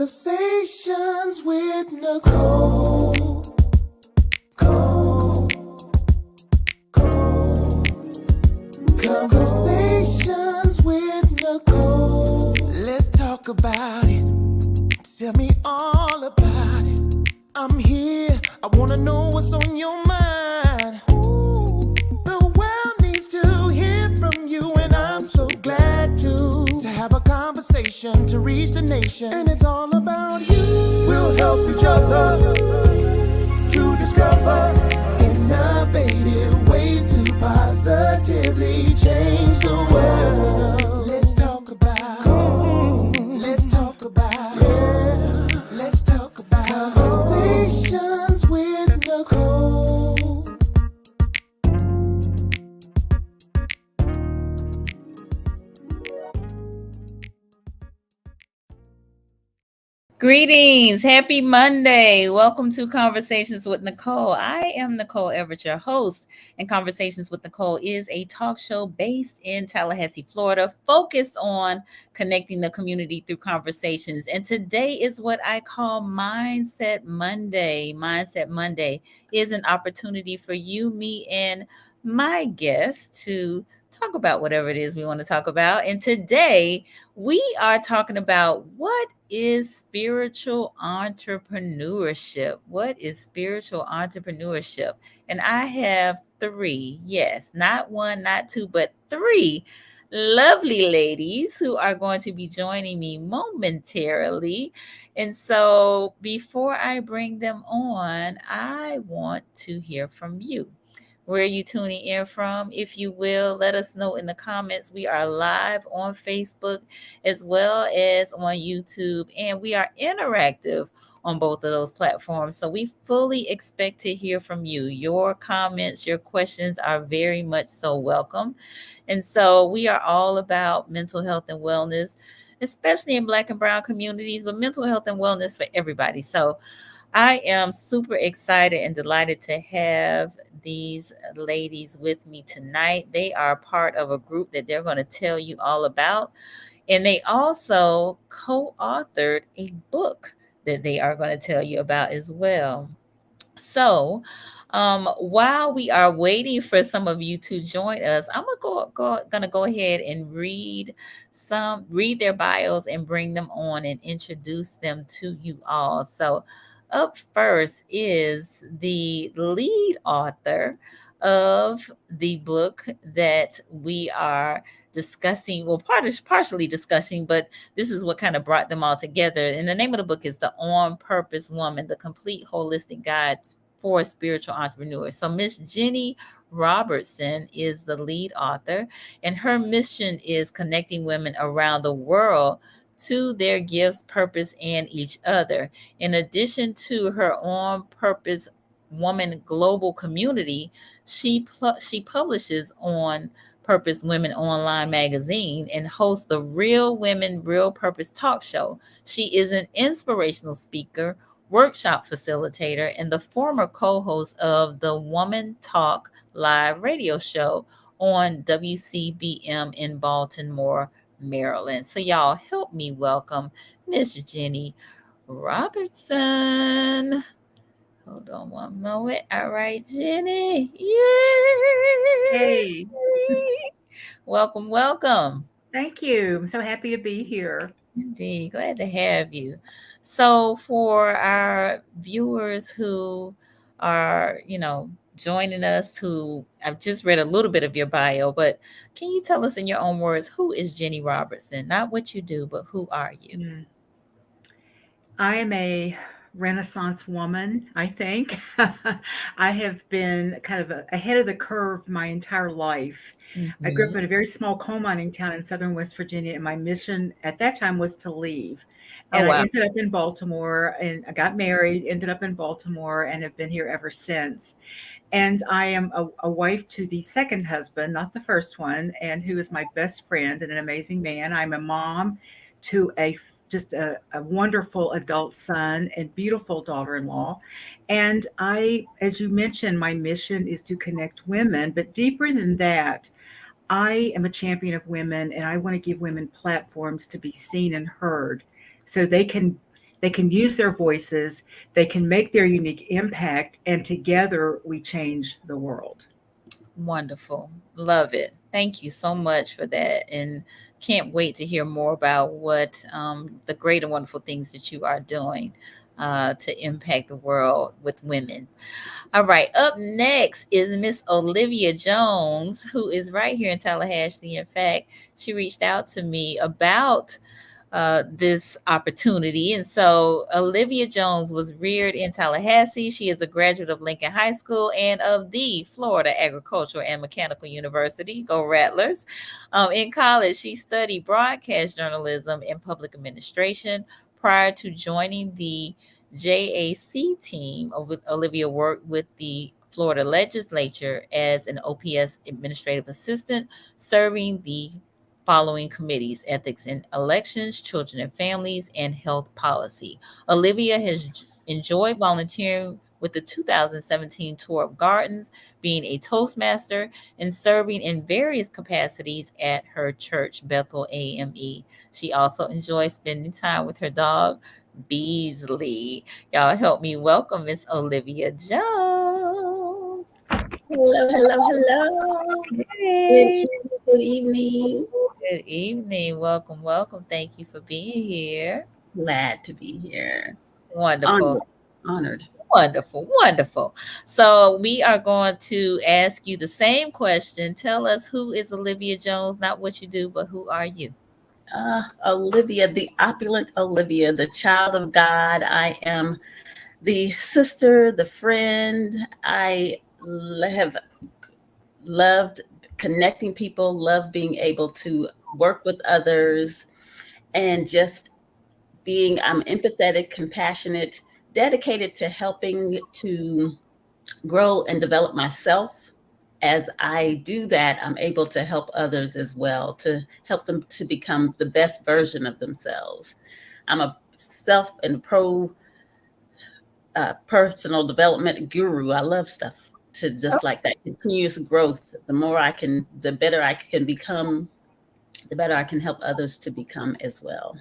Conversations with Nicole. Conversations with Nicole. Let's talk about it. Tell me all about it. I'm here. I wanna know what's on your mind. Ooh, the world needs to hear from you, and I'm so glad to have a conversation to reach the nation. And it's all about you. We'll help each other to discover innovative ways to positively change the world. Let's talk about. Let's talk about. Let's talk about conversations with Nicole. Greetings. Happy Monday. Welcome to Conversations with Nicole. I am Nicole Everett, your host, and Conversations with Nicole is a talk show based in Tallahassee, Florida, focused on connecting the community through conversations. And today is what I call Mindset Monday. Mindset Monday is an opportunity for you, me, and my guests to talk about whatever it is we want to talk about. And today we are talking about what is spiritual entrepreneurship. What is spiritual entrepreneurship? And I have three, yes, not one, not two, but three lovely ladies who are going to be joining me momentarily. And so before I bring them on, I want to hear from you. Where are you tuning in from? If you will, let us know in the comments. We are live on Facebook as well as on YouTube, and we are interactive on both of those platforms. So we fully expect to hear from you. Your comments, your questions are very much so welcome. And so we are all about mental health and wellness, especially in Black and Brown communities, but mental health and wellness for everybody. So I am super excited and delighted to have these ladies with me tonight. They are part of a group that they're going to tell you all about. And they also co-authored a book that they are going to tell you about as well. So while we are waiting for some of you to join us, I'm gonna go ahead and read their bios and bring them on and introduce them to you all. So up first is the lead author of the book that we are discussing, well, partially discussing, but this is what kind of brought them all together. And the name of the book is The On Purpose Woman, the complete holistic guide for spiritual entrepreneurs. So Miss Ginny Robertson is the lead author, and her mission is connecting women around the world to their gifts, purpose, and each other. In addition to her On Purpose Woman global community, she publishes On Purpose Women online magazine and hosts the Real Women, Real Purpose talk show. She is an inspirational speaker, workshop facilitator, and the former co-host of the Woman Talk live radio show on WCBM in Baltimore, Maryland. So y'all help me welcome Miss Ginny Robertson. Hold on one moment. All right, Ginny. Yay! Hey. Welcome, welcome. Thank you. I'm so happy to be here. Indeed. Glad to have you. So for our viewers who are, joining us, who I've just read a little bit of your bio, but can you tell us in your own words, who is Ginny Robertson? Not what you do, but who are you? I am a Renaissance woman, I think. I have been kind of ahead of the curve my entire life. I grew up in a very small coal mining town in southern West Virginia, and my mission at that time was to leave. And I ended up in Baltimore, and I got married, ended up in Baltimore, and have been here ever since. And I am a wife to the second husband, not the first one, and who is my best friend and an amazing man. I'm a mom to just a wonderful adult son and beautiful daughter-in-law. And as you mentioned, my mission is to connect women, but deeper than that, I am a champion of women, and I want to give women platforms to be seen and heard so they can They can use their voices, they can make their unique impact, and together we change the world. Wonderful. Love it. Thank you so much for that. And can't wait to hear more about what the great and wonderful things that you are doing to impact the world with women. All right. Up next is Miss Olivia Jones, who is right here in Tallahassee. In fact, she reached out to me about this opportunity. And so Olivia Jones was reared in Tallahassee. She is a graduate of Lincoln High School and of the Florida Agricultural and Mechanical University. Go Rattlers. In college, she studied broadcast journalism and public administration. Prior to joining the JAC team, Olivia worked with the Florida legislature as an OPS administrative assistant, serving the following committees: ethics and elections, children and families, and health policy. Olivia has enjoyed volunteering with the 2017 Tour of Gardens, being a Toastmaster, and serving in various capacities at her church, Bethel AME. She also enjoys spending time with her dog, Beasley. Y'all help me welcome Miss Olivia Jones. Hello, hello, hello. Hey. Good evening. Good evening. Welcome, welcome. Thank you for being here. Glad to be here. Wonderful. Honored. Wonderful, wonderful. So we are going to ask you the same question. Tell us, who is Olivia Jones? Not what you do, but who are you? Olivia, the opulent Olivia, the child of God. I am the sister, the friend. I have loved connecting people, love being able to work with others, and just I'm empathetic, compassionate, dedicated to helping to grow and develop myself. As I do that, I'm able to help others as well, to help them to become the best version of themselves. I'm a self and personal development guru. I love stuff to just like that continuous growth. The better I can become, the better I can help others to become as well.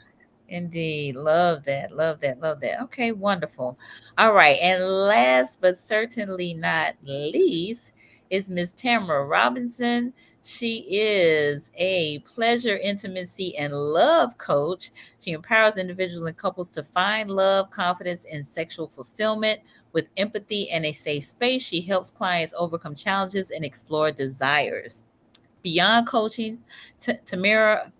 Indeed. Love that. Love that. Love that. Okay, wonderful. All right. And last but certainly not least is Miss Tamara Robinson. She is a pleasure, intimacy, and love coach. She empowers individuals and couples to find love, confidence, and sexual fulfillment with empathy and a safe space. She helps clients overcome challenges and explore desires. Beyond coaching, Tamara,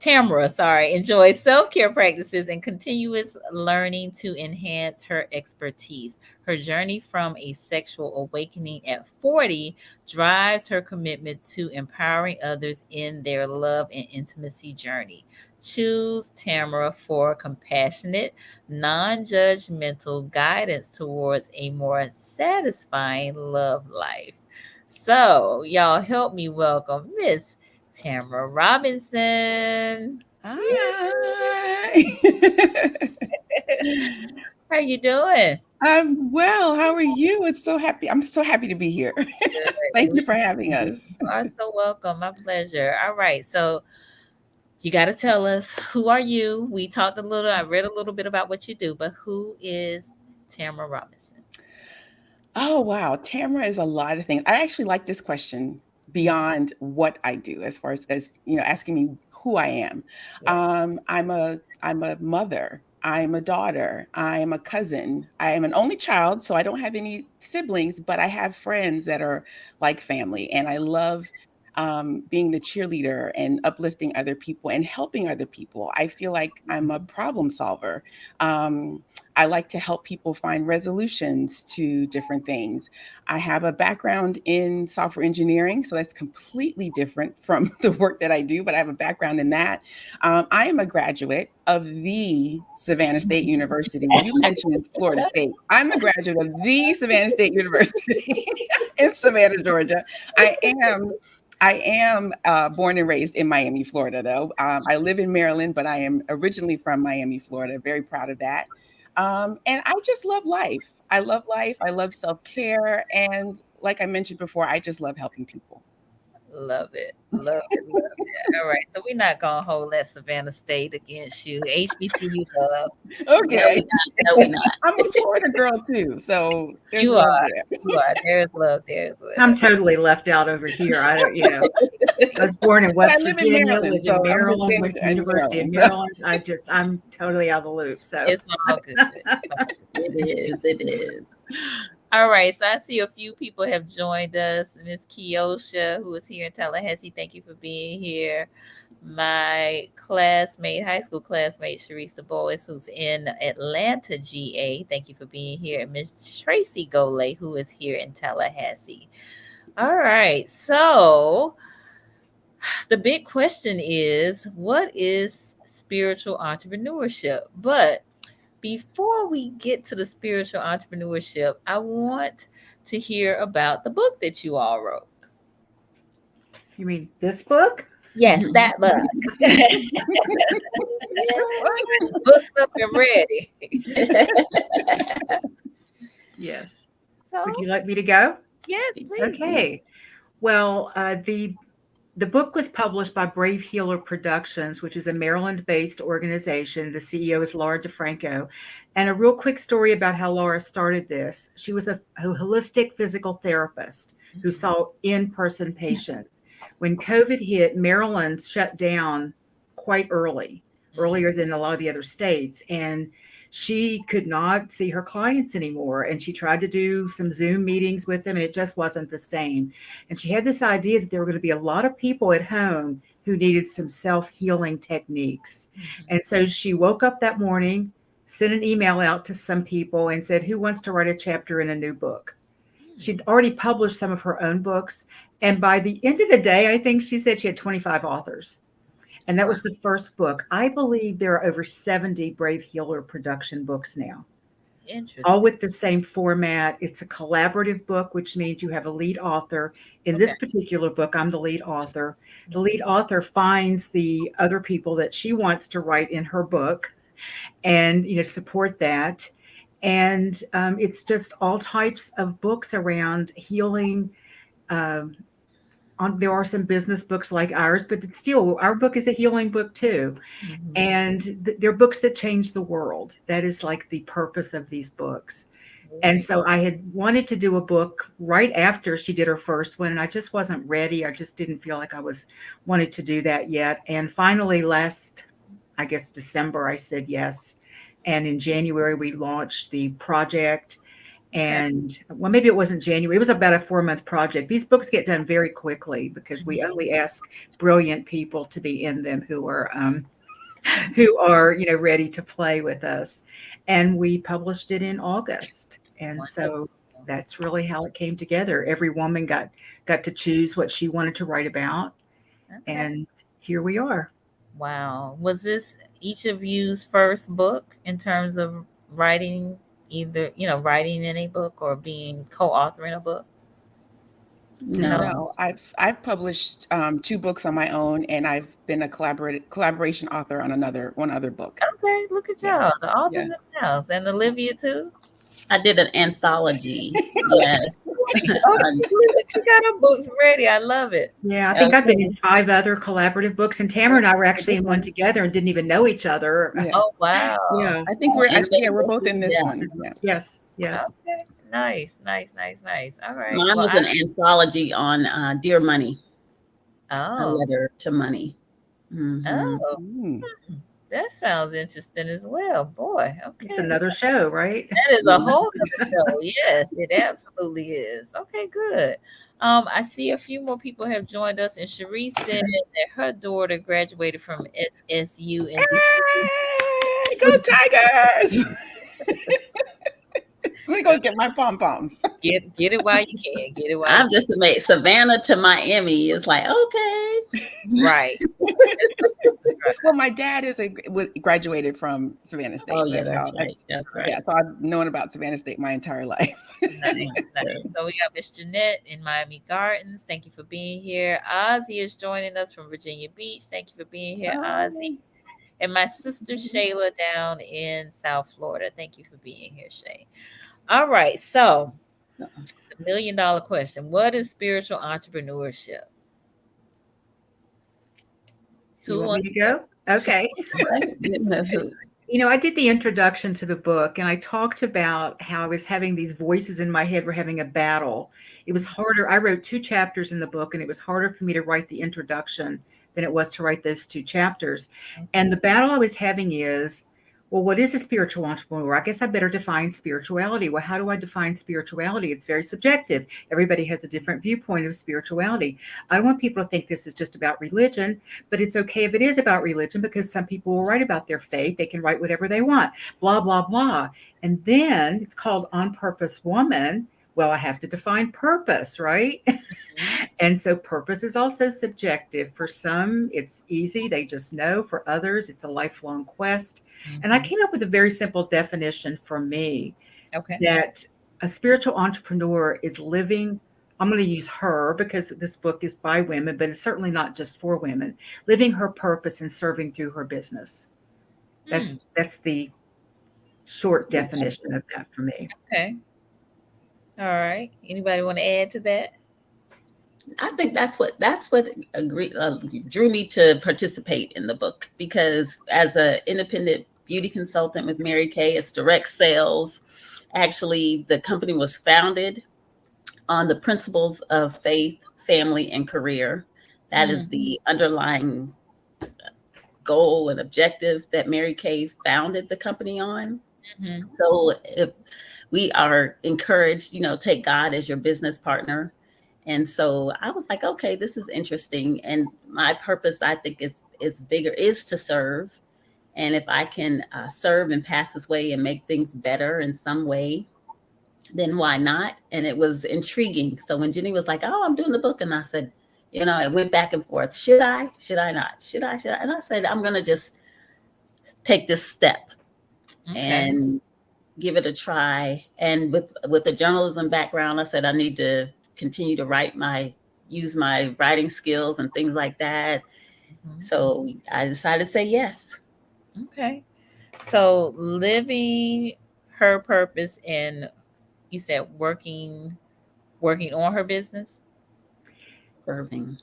enjoys self-care practices and continuous learning to enhance her expertise. Her journey from a sexual awakening at 40 drives her commitment to empowering others in their love and intimacy journey. Choose Tamara for compassionate, non-judgmental guidance towards a more satisfying love life. So, y'all help me welcome Miss Tamara Robinson. Hi. How you doing? I'm well. How are you? I'm so happy to be here. Thank you for having us. You are so welcome. My pleasure. All right. So you got to tell us, who are you? I read a little bit about what you do, but who is Tamara Robinson? Oh, wow. Tamara is a lot of things. I actually like this question beyond what I do, as far as asking me who I am. Yeah. I'm a mother. I'm a daughter. I'm a cousin. I am an only child, so I don't have any siblings, but I have friends that are like family. And I love being the cheerleader and uplifting other people and helping other people. I feel like I'm a problem solver. I like to help people find resolutions to different things. I have a background in software engineering, so that's completely different from the work that I do, but I have a background in that. I am a graduate of the Savannah State University. You mentioned Florida State. I'm a graduate of the Savannah State University in Savannah, Georgia. I am born and raised in Miami, Florida, though. I live in Maryland, but I am originally from Miami, Florida. Very proud of that. And I just love life. I love life. I love self-care. And like I mentioned before, I just love helping people. Love it. Love it. Love it. All right. So we're not going to hold that Savannah State against you. HBCU love. No, Okay. we not. No, we not. I'm a Florida girl too, so there's You love are. there. You are. There's love. There's love. I'm totally left out over here. I was born in But I West live in Virginia, Maryland, lived so in I'm just Maryland, saying went to in University of Maryland. Maryland. I'm totally out of the loop. So It's all good. It's all good. It is. It is. All right, so I see a few people have joined us. Miss Kiosha, who is here in Tallahassee, thank you for being here. My classmate, high school classmate, Sharice Du Bois, who's in Atlanta, GA, thank you for being here. And Miss Tracy Golay, who is here in Tallahassee. All right, so the big question is, what is spiritual entrepreneurship? But before we get to the spiritual entrepreneurship, I want to hear about the book that you all wrote. you mean this book? Yes, that book. Book's up and ready. Yes. So, Would you like me to go? yes, please. Okay. Well, the book was published by Brave Healer Productions, which is a Maryland-based organization. The CEO is Laura DeFranco. And a real quick story about how Laura started this. She was a holistic physical therapist who saw in-person patients. When COVID hit, Maryland shut down quite earlier than a lot of the other states. And she could not see her clients anymore. And she tried to do some Zoom meetings with them, and it just wasn't the same. And she had this idea that there were going to be a lot of people at home who needed some self-healing techniques. And so she woke up that morning, sent an email out to some people and said, who wants to write a chapter in a new book? She'd already published some of her own books. And by the end of the day, I think she said she had 25 authors. And that was the first book. I believe there are over 70 Brave Healer production books now, Interesting. all with the same format. It's a collaborative book, which means you have a lead author. In this particular book, I'm the lead author. The lead author finds the other people that she wants to write in her book and, support that. And it's just all types of books around healing. There are some business books like ours, but it's still, our book is a healing book too. And they're books that change the world. That is like the purpose of these books. And so I had wanted to do a book right after she did her first one, and I just wasn't ready. I just didn't feel like I wanted to do that yet. And finally last, I guess, December, I said yes. And in January, we launched the project. And well, maybe it wasn't January. It was about a 4-month project. These books get done very quickly because we only ask brilliant people to be in them who are, ready to play with us. And we published it in August. And so that's really how it came together. Every woman got to choose what she wanted to write about. And here we are. Wow. Was this each of you's first book in terms of writing, either, writing in a book or being co-authoring a book? No, I've published 2 books on my own, and I've been a collaboration author on one other book. Okay, look at y'all, the authors in the house. And Olivia too? I did an anthology. Yes. She got her books ready. I love it. Yeah, I think I've been in 5 other collaborative books, and Tamara and I were actually in one together and didn't even know each other. Yeah. Oh, wow. Yeah. I think we're both in this one. Yeah. Yes. Okay. Nice. All right. Mine was an anthology on Dear Money. A letter to money. That sounds interesting as well. Boy, okay. It's another show, right? That is a whole other show. Yes, it absolutely is. Okay, good. I see a few more people have joined us, and Cherie said that her daughter graduated from SSU. Hey, go Tigers! Let me go get my pom-poms. Get it while you can. Get it while I'm just amazed. Savannah to Miami is like, okay. Right. Well, my dad graduated from Savannah State. Oh, yeah, that's right. Yeah, so I've known about Savannah State my entire life. Nice. So we got Miss Jeanette in Miami Gardens. Thank you for being here. Ozzy is joining us from Virginia Beach. Thank you for being here, Ozzy. And my sister Shayla down in South Florida. Thank you for being here, Shay. All right. So the $1 million question: what is spiritual entrepreneurship? You Who want me wants to go? Okay. I didn't know who. I did the introduction to the book and I talked about how I was having these voices in my head were having a battle. It was harder. I wrote 2 chapters in the book and it was harder for me to write the introduction than it was to write those 2 chapters. And the battle I was having is, well, what is a spiritual entrepreneur? I guess I better define spirituality. Well, how do I define spirituality? It's very subjective. Everybody has a different viewpoint of spirituality. I don't want people to think this is just about religion, but it's okay if it is about religion because some people will write about their faith. They can write whatever they want, blah, blah, blah. And then it's called On Purpose Woman. Well, I have to define purpose, right? And so purpose is also subjective. For some, it's easy. They just know. For others, it's a lifelong quest. And I came up with a very simple definition for me that a spiritual entrepreneur is living, I'm going to use her because this book is by women, but it's certainly not just for women, living her purpose and serving through her business. That's the short definition of that for me. Okay. All right. Anybody want to add to that? I think that's what drew me to participate in the book, because as an independent beauty consultant with Mary Kay, it's direct sales. Actually, the company was founded on the principles of faith, family, and career. That is the underlying goal and objective that Mary Kay founded the company on. So if we are encouraged, take God as your business partner. And so I was like, okay, this is interesting. And my purpose, I think, is bigger, is to serve. And if I can serve and pass this way and make things better in some way, then why not? And it was intriguing. So when Ginny was like, oh, I'm doing the book. And I said, it went back and forth. Should I? Should I not? Should I? Should I? And I said, I'm going to just take this step and give it a try. And with the journalism background, I said, I need to continue to use my writing skills and things like that. So I decided to say yes. Okay. So living her purpose in, you said working on her business? Serving.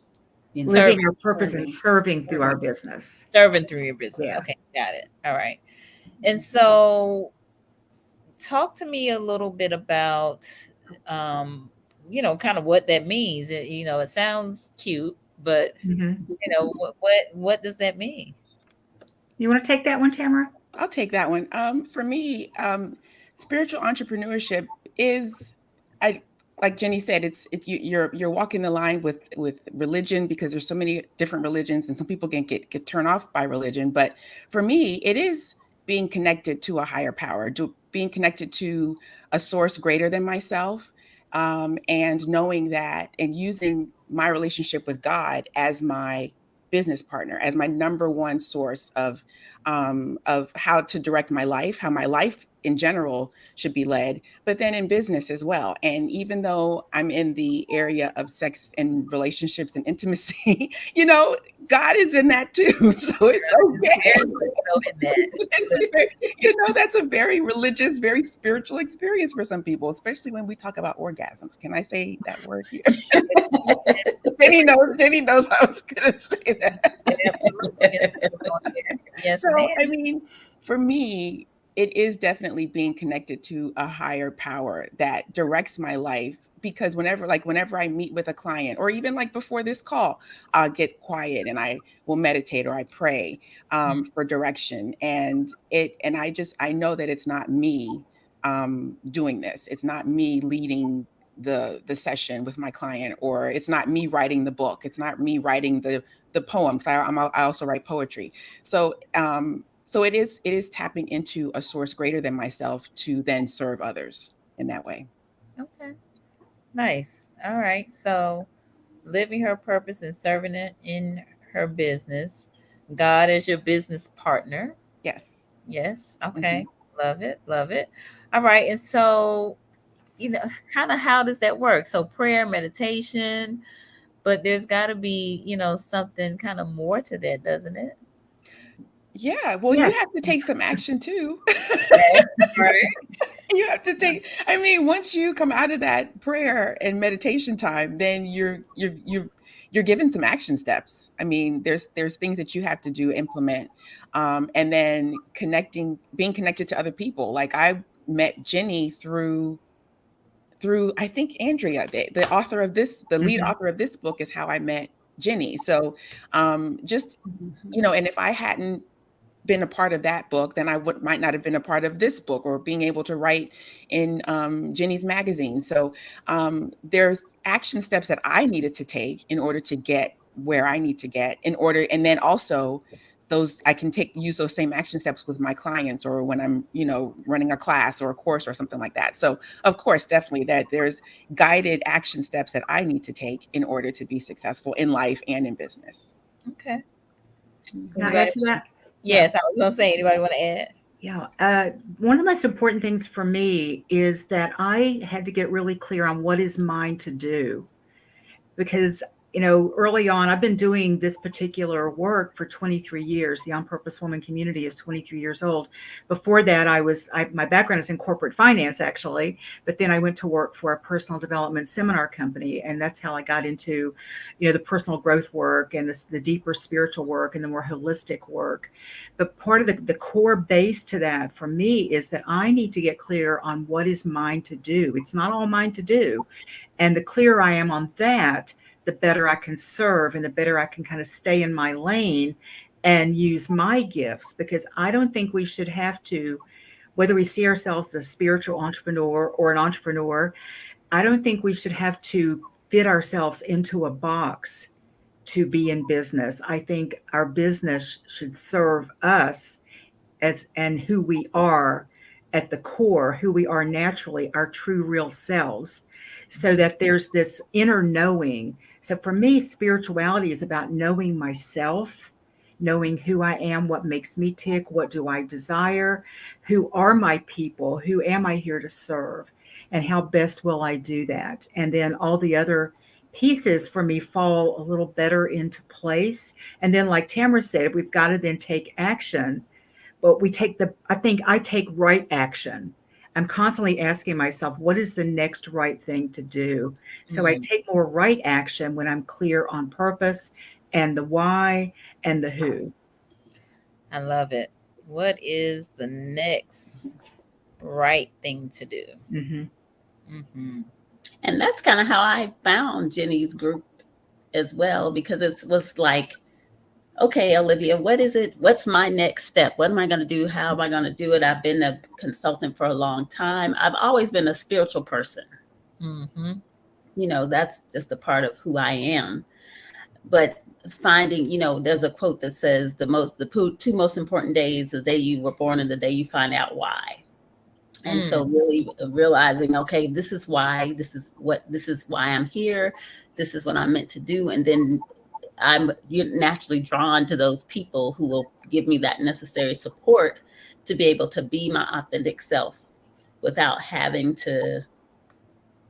Living our purpose and serving through our business. Serving through your business. Yeah. Okay, got it. All right. And so talk to me a little bit about, kind of what that means. It sounds cute, but, what does that mean? You want to take that one, Tamara? I'll take that one. For me, spiritual entrepreneurship is, like Jenny said, it's you're walking the line with religion, because there's so many different religions and some people can get turned off by religion. But for me, it is being connected to a higher power, being connected to a source greater than myself, and knowing that and using my relationship with God as my business partner, as my number one source of how to direct my life, how my life in general should be led, but then in business as well. And even though I'm in the area of sex and relationships and intimacy, God is in that too. So it's okay. That's a very religious, very spiritual experience for some people, especially when we talk about orgasms. Can I say that word here? Jenny knows I was going to say that. Yes, so, I mean, for me, it is definitely being connected to a higher power that directs my life, because whenever I meet with a client, or even like before this call, I'll get quiet and I will meditate or I pray for direction. And I know that it's not me doing this. It's not me leading the session with my client, or it's not me writing the book. It's not me writing the poems. I also write poetry. So it is tapping into a source greater than myself to then serve others in that way. Okay. Nice. All right. So living her purpose and serving it in her business. God as your business partner. Yes. Yes. Okay. Love it. Love it. All right. And so, kind of how does that work? So prayer, meditation, but there's got to be, something kind of more to that, doesn't it? Yeah, well, you Yes. have to take some action too. Right. You have to take, I mean, once you come out of that prayer and meditation time, then you're given some action steps. I mean, there's things that you have to do, implement, and then being connected to other people. Like I met Ginny through I think Andrea, the author of this, the lead Mhm. author of this book, is how I met Ginny. So just, Mhm. you know, and if I hadn't been a part of that book, then I might not have been a part of this book or being able to write in Ginny's magazine. So there's action steps that I needed to take in order to get where I need to get and then also those I can use those same action steps with my clients or when I'm, you know, running a class or a course or something like that. So of course, definitely that there's guided action steps that I need to take in order to be successful in life and in business. Okay. Can I Anybody? add to that? Yes, I was gonna say. Anybody want to add? Yeah. One of the most important things for me is that I had to get really clear on what is mine to do. Because, you know, early on, I've been doing this particular work for 23 years. The On Purpose Woman community is 23 years old. Before that, my background is in corporate finance, actually, but then I went to work for a personal development seminar company. And that's how I got into, you know, the personal growth work and the deeper spiritual work and the more holistic work. But part of the core base to that for me is that I need to get clear on what is mine to do. It's not all mine to do. And the clearer I am on that, the better I can serve and the better I can kind of stay in my lane and use my gifts. Because I don't think we should have to, whether we see ourselves as a spiritual entrepreneur or an entrepreneur, I don't think we should have to fit ourselves into a box to be in business. I think our business should serve us and who we are at the core, who we are naturally, our true real selves, so that there's this inner knowing. So for me, spirituality is about knowing myself, knowing who I am, what makes me tick, what do I desire, who are my people, who am I here to serve, and how best will I do that. And then all the other pieces for me fall a little better into place. And then, like Tamara said, we've got to then take action, but I think I take right action. I'm constantly asking myself, what is the next right thing to do? So I take more right action when I'm clear on purpose and the why and the who. I love it. What is the next right thing to do? Mm-hmm. Mm-hmm. And that's kind of how I found Ginny's group as well, because it was like, okay, Olivia, what is it? What's my next step? What am I going to do? How am I going to do it? I've been a consultant for a long time. I've always been a spiritual person. Mm-hmm. You know, that's just a part of who I am. But finding, you know, there's a quote that says the two most important days, the day you were born and the day you find out why. And so really realizing, okay, this is why I'm here. This is what I'm meant to do. And then you're naturally drawn to those people who will give me that necessary support to be able to be my authentic self without having to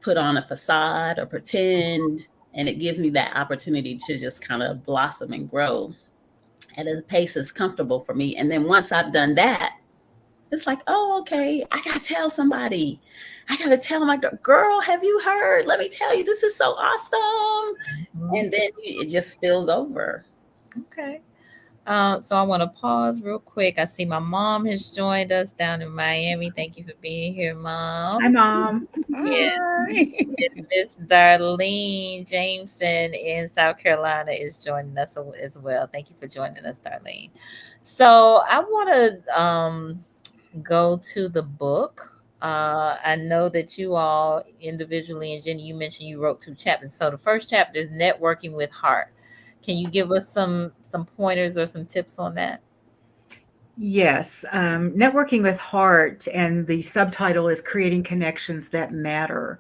put on a facade or pretend. And it gives me that opportunity to just kind of blossom and grow at a pace that's comfortable for me. And then once I've done that, it's like, oh, okay, I got to tell somebody. I got to tell my girl, have you heard? Let me tell you, this is so awesome. Mm-hmm. And then it just spills over. Okay. So I want to pause real quick. I see my mom has joined us down in Miami. Thank you for being here, Mom. Hi, Mom. Yes. Hi. And Miss Darlene Jameson in South Carolina is joining us as well. Thank you for joining us, Darlene. So I want to go to the book. I know that you all individually, and Jenny, you mentioned you wrote 2 chapters. So the first chapter is networking with heart. Can you give us some pointers or some tips on that? Yes, networking with heart, and the subtitle is creating connections that matter.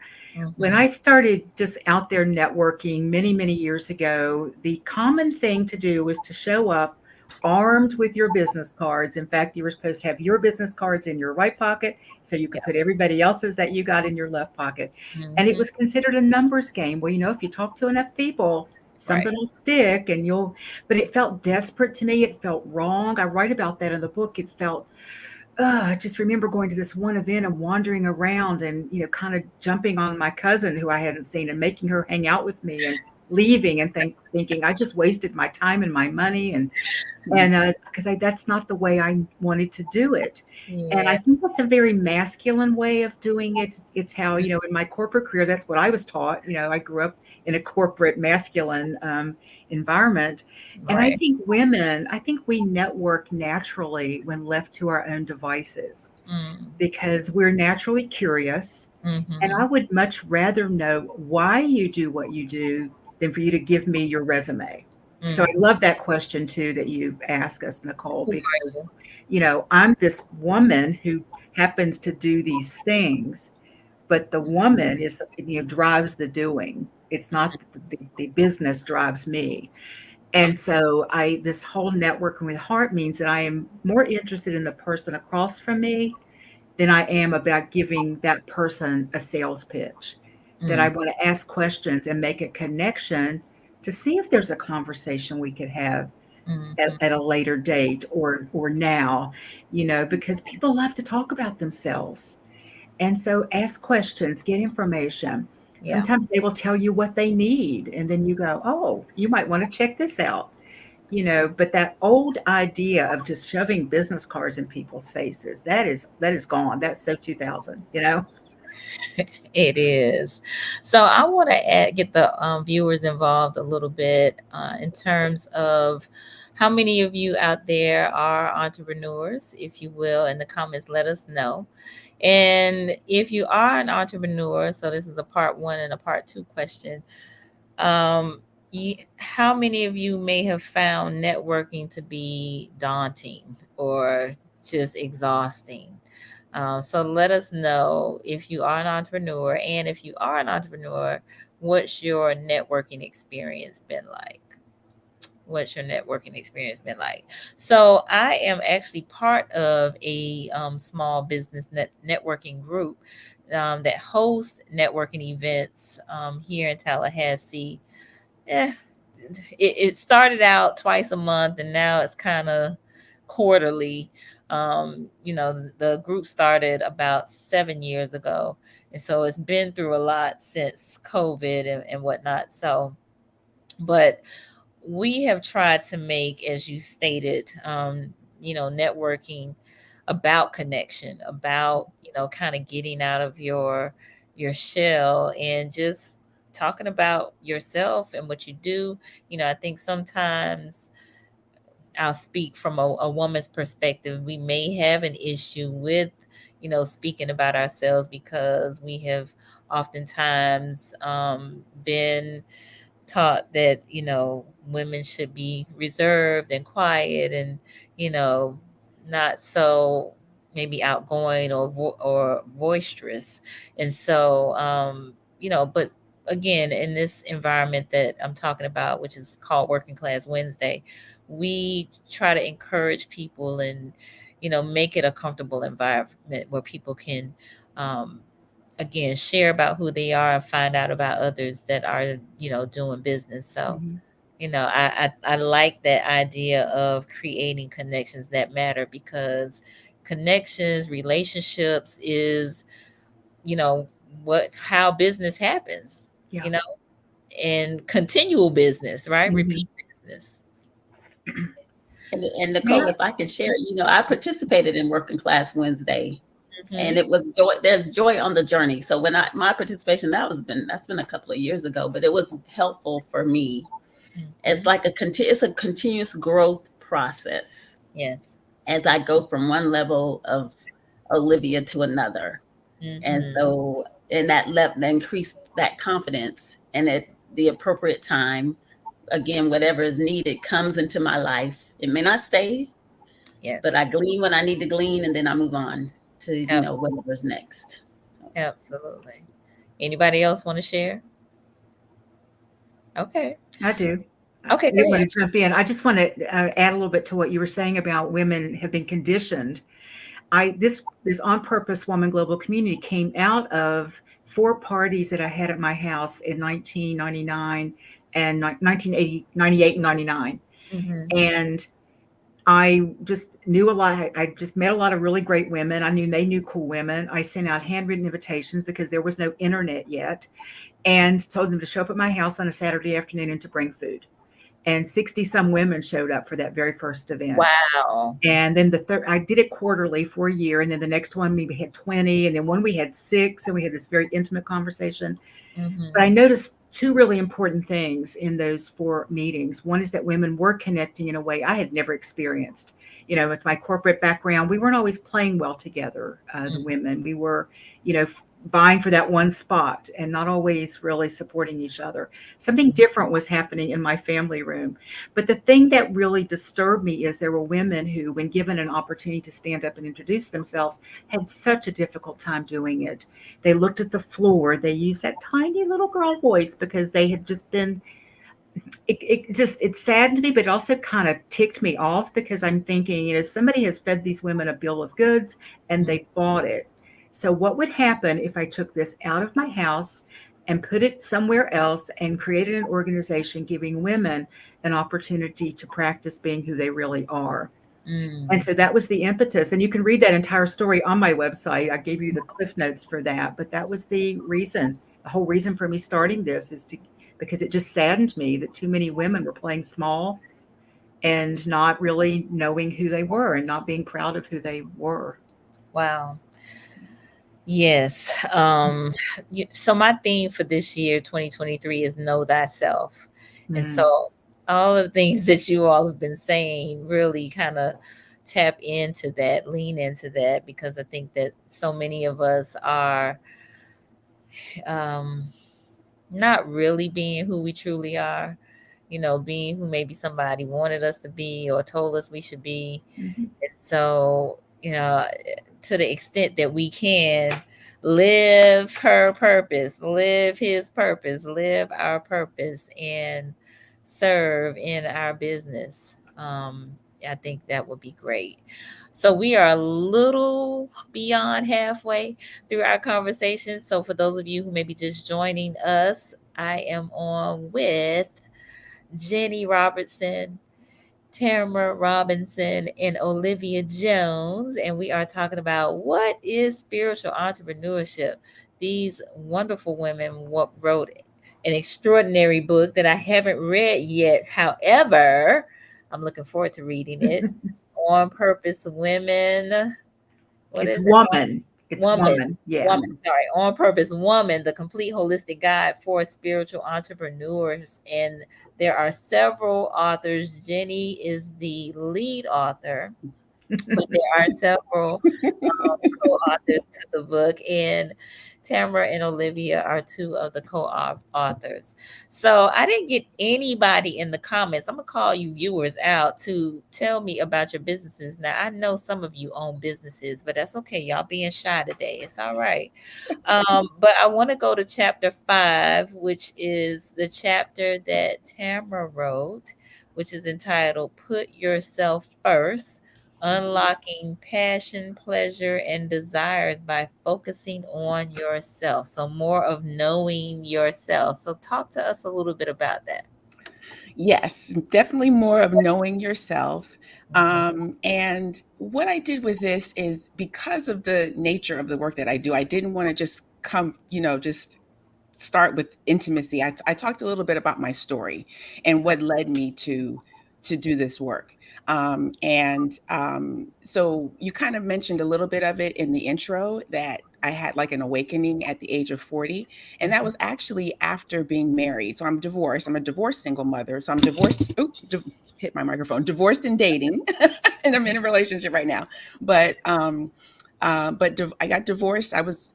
When I started just out there networking many, many years ago, the common thing to do was to show up armed with your business cards. In fact, you were supposed to have your business cards in your right pocket so you could put everybody else's that you got in your left pocket. And it was considered a numbers game. Well, you know, if you talk to enough people, Something will stick but it felt desperate to me. It felt wrong. I write about that in the book. It felt, I just remember going to this one event and wandering around and, kind of jumping on my cousin who I hadn't seen and making her hang out with me and leaving and thinking I just wasted my time and my money. And because that's not the way I wanted to do it. Yeah. And I think that's a very masculine way of doing it. It's how, in my corporate career, that's what I was taught. I grew up in a corporate masculine environment. And I think we network naturally when left to our own devices because we're naturally curious. And I would much rather know why you do what you do than for you to give me your resume. So I love that question too that you ask us, Nicole, because, I'm this woman who happens to do these things, but the woman is, drives the doing. It's not the business drives me. And so this whole networking with heart means that I am more interested in the person across from me than I am about giving that person a sales pitch, that I want to ask questions and make a connection to see if there's a conversation we could have at a later date or now, because people love to talk about themselves. And so ask questions, get information. Yeah. Sometimes they will tell you what they need. And then you go, oh, you might want to check this out. But that old idea of just shoving business cards in people's faces, that is gone. That's so 2000, It is. So I want to get the viewers involved a little bit in terms of how many of you out there are entrepreneurs, if you will. In the comments, let us know. And if you are an entrepreneur, so this is a part 1 and a part 2 question. How many of you may have found networking to be daunting or just exhausting? So let us know if you are an entrepreneur, and if you are an entrepreneur, what's your networking experience been like? What's your networking experience been like? So I am actually part of a small business networking group that hosts networking events here in Tallahassee. It started out twice a month, and now it's kind of quarterly. The group started about 7 years ago. And so it's been through a lot since COVID and whatnot. So, but we have tried to make, as you stated, networking about connection, about, kind of getting out of your shell and just talking about yourself and what you do. I think sometimes I'll speak from a woman's perspective. We may have an issue with, speaking about ourselves because we have oftentimes been taught that, women should be reserved and quiet and, not so maybe outgoing or boisterous. And so, but again, in this environment that I'm talking about, which is called Working Class Wednesday, we try to encourage people and, make it a comfortable environment where people can, again, share about who they are and find out about others that are, doing business. So, I like that idea of creating connections that matter, because connections, relationships is, how business happens, and continual business, right? Repeat business. And Nicole, if I can share, I participated in Working Class Wednesday, and it was joy. There's joy on the journey. So when my participation, that's been a couple of years ago, but it was helpful for me. It's like it's a continuous growth process. Yes. As I go from one level of Olivia to another. And so, and that increased that confidence, and at the appropriate time, again, whatever is needed comes into my life. It may not stay, but I glean when I need to glean, and then I move on to, whatever's next. So. Absolutely. Anybody else want to share? Okay. I do. Okay. I want to jump in. I just want to add a little bit to what you were saying about women have been conditioned. This On Purpose Woman Global Community came out of 4 parties that I had at my house in 1999 and 1980, 98, and 99. Mhm. And I just knew a lot. I just met a lot of really great women. I knew they knew cool women. I sent out handwritten invitations because there was no internet yet, and told them to show up at my house on a Saturday afternoon and to bring food. And 60 some women showed up for that very first event. Wow. And then the third, I did it quarterly for a year. And then the next one, we had 20. And then one, we had 6. And we had this very intimate conversation. Mhm. But I noticed two really important things in those 4 meetings. One is that women were connecting in a way I had never experienced. You know, with my corporate background, we weren't always playing well together, the Mm. women. We were, you know, vying for that one spot and not always really supporting each other. Something different was happening in my family room. But the thing that really disturbed me is there were women who, when given an opportunity to stand up and introduce themselves, had such a difficult time doing it. They looked at the floor. They used that tiny little girl voice because they had just been, it saddened me, but it also kind of ticked me off because I'm thinking, you know, somebody has fed these women a bill of goods and Mm. they bought it. So what would happen if I took this out of my house and put it somewhere else and created an organization giving women an opportunity to practice being who they really are? And Mm. so that was the impetus. And you can read that entire story on my website. I gave you the cliff notes for that. But that was the reason, the whole reason for me starting this is because it just saddened me that too many women were playing small and not really knowing who they were and not being proud of who they were. Wow. Yes. So my theme for this year, 2023, is know thyself. And Mm. so all of the things that you all have been saying really kind of tap into that, lean into that, because I think that so many of us are um, not really being who we truly are, being who maybe somebody wanted us to be or told us we should be. Mhm. And so, to the extent that we can live her purpose, live his purpose, live our purpose, and serve in our business. I think that would be great. So we are a little beyond halfway through our conversation. So for those of you who may be just joining us, I am on with Ginny Robertson, Tamara Robinson, and Olivia Jones, and we are talking about what is spiritual entrepreneurship. These wonderful women wrote an extraordinary book that I haven't read yet. However, I'm looking forward to reading it. On Purpose Women. What It's is it? woman. It's Woman, woman. Yeah. woman, sorry, On Purpose Woman, the complete holistic guide for spiritual entrepreneurs. And there are several authors. Jenny is the lead author, but there are several co-authors to the book, and Tamara and Olivia are 2 of the co-authors. So I didn't get anybody in the comments. I'm gonna call you viewers out to tell me about your businesses. Now I know some of you own businesses, but that's okay. Y'all being shy today. It's all right. But I want to go to chapter 5, which is the chapter that Tamara wrote, which is entitled "Put Yourself First." Unlocking passion, pleasure, and desires by focusing on yourself. So, more of knowing yourself. So, talk to us a little bit about that. Yes, definitely more of knowing yourself. Mhm. And what I did with this is because of the nature of the work that I do, I didn't want to just come, just start with intimacy. I talked a little bit about my story and what led me to do this work. So you kind of mentioned a little bit of it in the intro that I had like an awakening at the age of 40. And that Mhm. was actually after being married. So I'm divorced. I'm a divorced single mother. So I'm divorced. Hit my microphone. Divorced and dating. And I'm in a relationship right now. But I got divorced. I was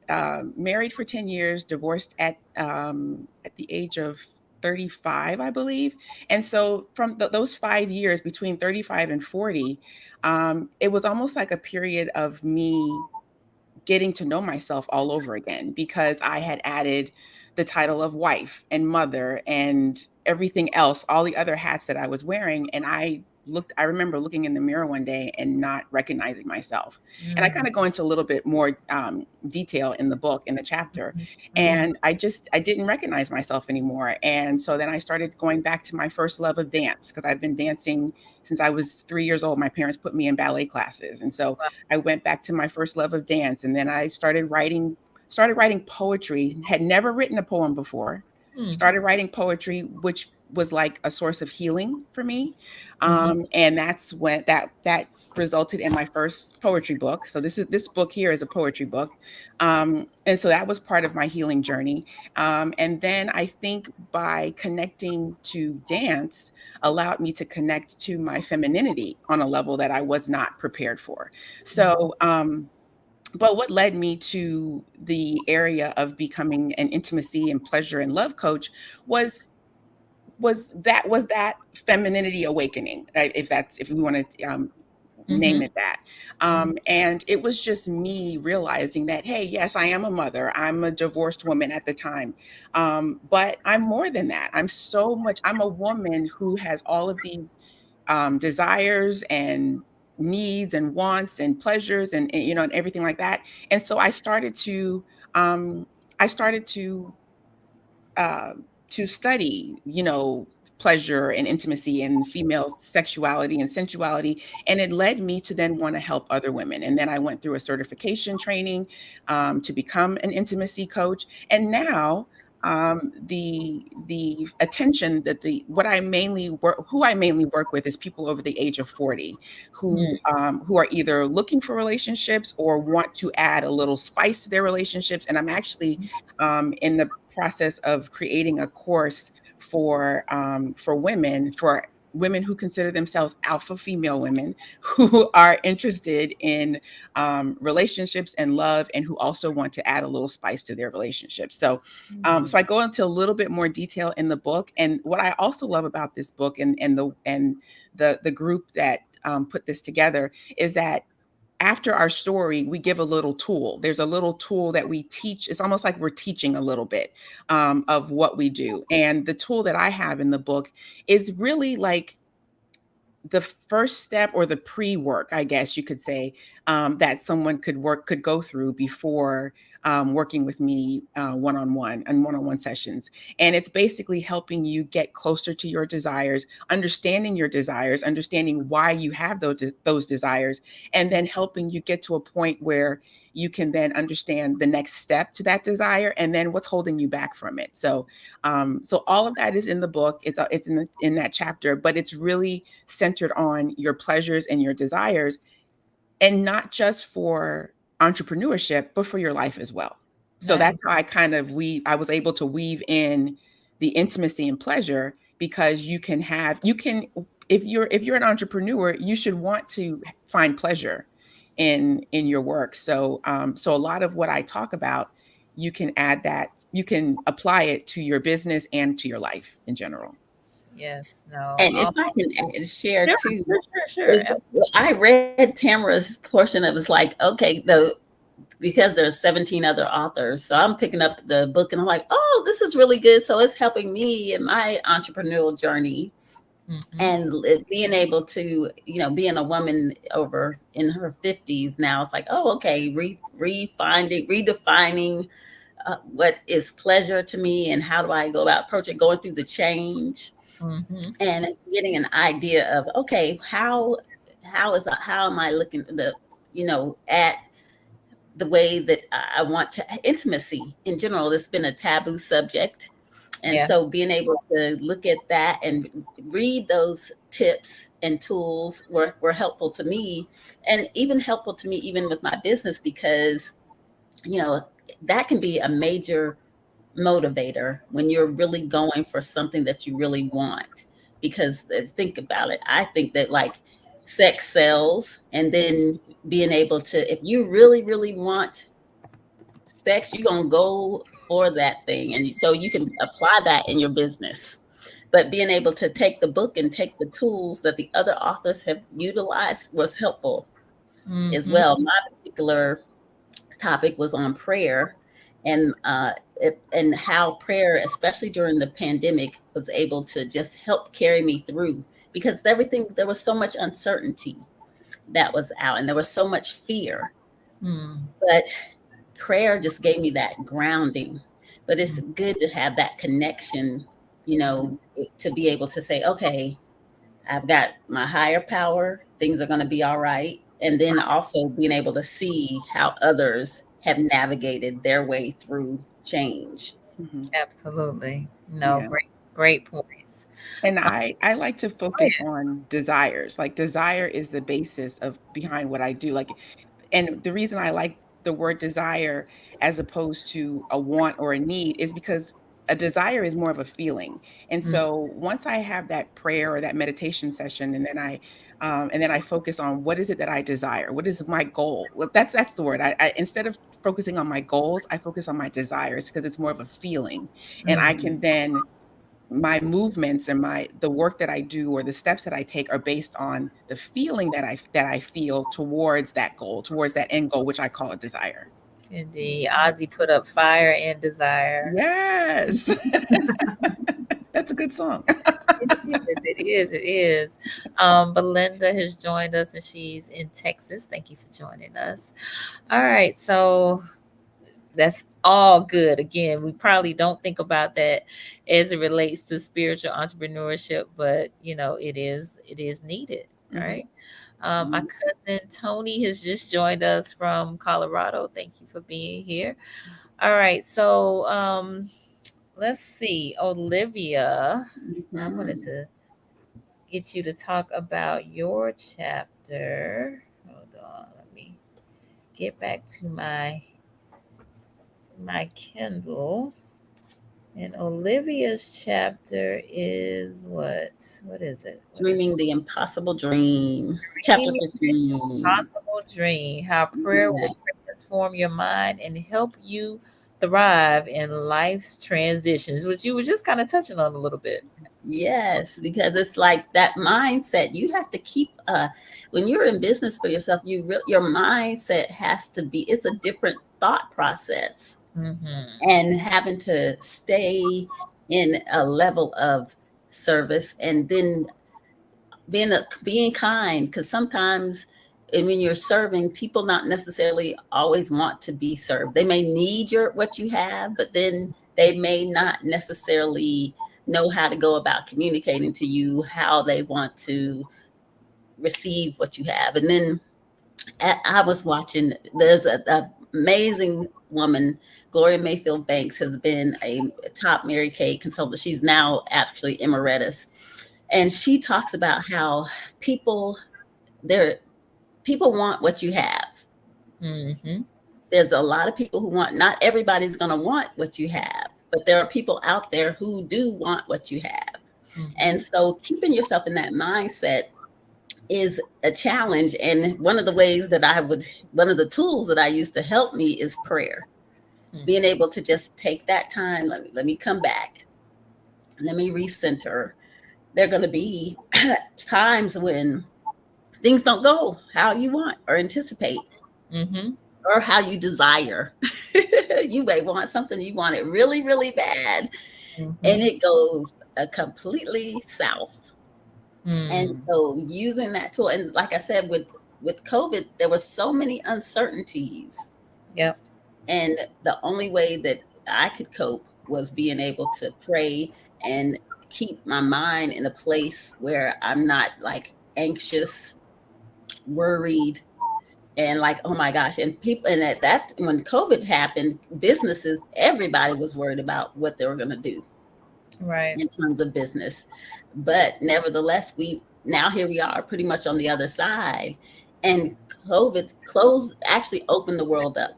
married for 10 years, divorced at the age of 35, I believe. And so from those 5 years between 35 and 40, it was almost like a period of me getting to know myself all over again because I had added the title of wife and mother and everything else, all the other hats that I was wearing. And I I remember looking in the mirror one day and not recognizing myself. And I kind of go into a little bit more detail in the book, in the chapter. And I didn't recognize myself anymore. And so then I started going back to my first love of dance, because I've been dancing since I was 3 years old. My parents put me in ballet classes. And so I went back to my first love of dance. And then I started writing poetry. Had never written a poem before. Started writing poetry, which was like a source of healing for me. And that's when that resulted in my first poetry book. So this book here is a poetry book. And so that was part of my healing journey. And then I think by connecting to dance allowed me to connect to my femininity on a level that I was not prepared for. So, but what led me to the area of becoming an intimacy and pleasure and love coach was that femininity awakening, right? If we want to name it that. And it was just me realizing that, hey, yes, I am a mother. I'm a divorced woman at the time. But I'm more than that. I'm a woman who has all of these desires and needs and wants and pleasures and and everything like that. And so I started to study, pleasure and intimacy and female sexuality and sensuality. And it led me to then want to help other women. And then I went through a certification training to become an intimacy coach. And now the attention that who I mainly work with is people over the age of 40 who are either looking for relationships or want to add a little spice to their relationships. And I'm actually in the process of creating a course for women who consider themselves alpha female women who are interested in relationships and love, and who also want to add a little spice to their relationships. So I go into a little bit more detail in the book. And what I also love about this book and the group that put this together is that after our story, we give a little tool. There's a little tool that we teach. It's almost like we're teaching a little bit of what we do. And the tool that I have in the book is really like the first step, or the pre-work, I guess you could say, that someone could go through before working with me one-on-one and one-on-one sessions. And it's basically helping you get closer to your desires, understanding your desires, understanding why you have those desires, and then helping you get to a point where you can then understand the next step to that desire, and then what's holding you back from it. So all of that is in the book. It's in that chapter, but it's really centered on your pleasures and your desires, and not just for entrepreneurship, but for your life as well. So that's how I was able to weave in the intimacy and pleasure, because if you're an entrepreneur, you should want to find pleasure in your work. So a lot of what I talk about, you can apply it to your business and to your life in general. Yes. No. And if I can share too, sure. I read Tamara's portion of it's like, okay, because there's 17 other authors. So I'm picking up the book and I'm like, oh, this is really good. So it's helping me in my entrepreneurial journey. And being able to, being a woman over in her 50s now, it's like, oh, okay, redefining what is pleasure to me, and how do I go about approaching going through the change, and getting an idea of, okay, how am I looking at the way that I want to intimacy in general. It's been a taboo subject. And so being able to look at that and read those tips and tools were helpful to me, and even helpful to me even with my business, because, that can be a major motivator when you're really going for something that you really want. Because think about it. I think that like sex sells, and then being able to, if you really, really want sex, you're going to go for that thing. And so you can apply that in your business. But being able to take the book and take the tools that the other authors have utilized was helpful as well. My particular topic was on prayer, and how prayer, especially during the pandemic, was able to just help carry me through. because there was so much uncertainty that was out, and there was so much fear. But prayer just gave me that grounding. But it's good to have that connection, to be able to say, okay, I've got my higher power, things are going to be all right. And then also being able to see how others have navigated their way through change. Absolutely. No, Yeah. great points. And I like to focus on desires. Like desire is the basis of behind what I do. Like, and the reason I like the word desire as opposed to a want or a need is because a desire is more of a feeling. And so once I have that prayer or that meditation session, and then I focus on what is it that I desire? What is my goal? Well, that's the word. I instead of focusing on my goals, I focus on my desires because it's more of a feeling. And I can then my movements and the work that I do or the steps that I take are based on the feeling that I feel towards that goal, towards that end goal, which I call a desire. Indeed. Ozzy put up fire and desire. Yes. That's a good song. It is. Belinda has joined us and she's in Texas. Thank you for joining us. All right. So that's all good. Again, we probably don't think about that as it relates to spiritual entrepreneurship, but it is needed. Right. My cousin Tony has just joined us from Colorado. Thank you for being here. All right. So let's see. Olivia, I wanted to get you to talk about your chapter. Hold on. Let me get back to my Kindle. And Olivia's chapter is what? What is it? Dreaming the Impossible Dream. Chapter 15. Impossible Dream. How prayer will transform your mind and help you thrive in life's transitions, which you were just kind of touching on a little bit. Yes, because it's like that mindset. You have to keep when you're in business for yourself, your mindset has to be, it's a different thought process. And having to stay in a level of service, and then being kind, because sometimes when you're serving, people not necessarily always want to be served. They may need what you have, but then they may not necessarily know how to go about communicating to you how they want to receive what you have. And then I was watching, there's an amazing woman, Gloria Mayfield Banks, has been a top Mary Kay consultant. She's now actually emeritus. And she talks about how people want what you have. There's a lot of people who want, not everybody's going to want what you have, but there are people out there who do want what you have. And so keeping yourself in that mindset is a challenge. And one of the tools that I use to help me is prayer. Being able to just take that time, let me come back, let me recenter. There are going to be times when things don't go how you want or anticipate, or how you desire. You may want something, you want it really, really bad, and it goes completely south. And so using that tool, and like I said, with COVID, there were so many uncertainties. Yep. And the only way that I could cope was being able to pray and keep my mind in a place where I'm not like anxious, worried, and like, oh my gosh. And people, and when COVID happened, businesses, everybody was worried about what they were going to do. Right. In terms of business. But nevertheless, now here we are pretty much on the other side. And COVID actually opened the world up,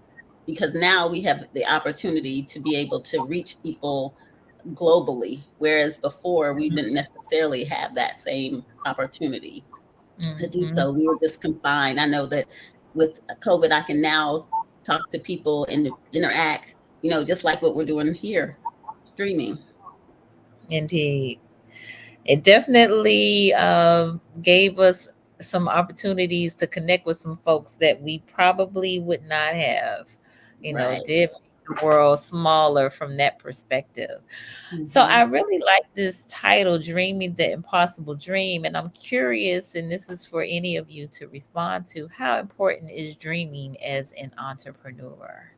because now we have the opportunity to be able to reach people globally, whereas before we didn't necessarily have that same opportunity to do so. We were just confined. I know that with COVID, I can now talk to people and interact, just like what we're doing here, streaming. Indeed. It definitely gave us some opportunities to connect with some folks that we probably would not have, Right. did the world smaller from that perspective. So I really like this title, Dreaming the Impossible Dream. And I'm curious, and this is for any of you to respond to, how important is dreaming as an entrepreneur?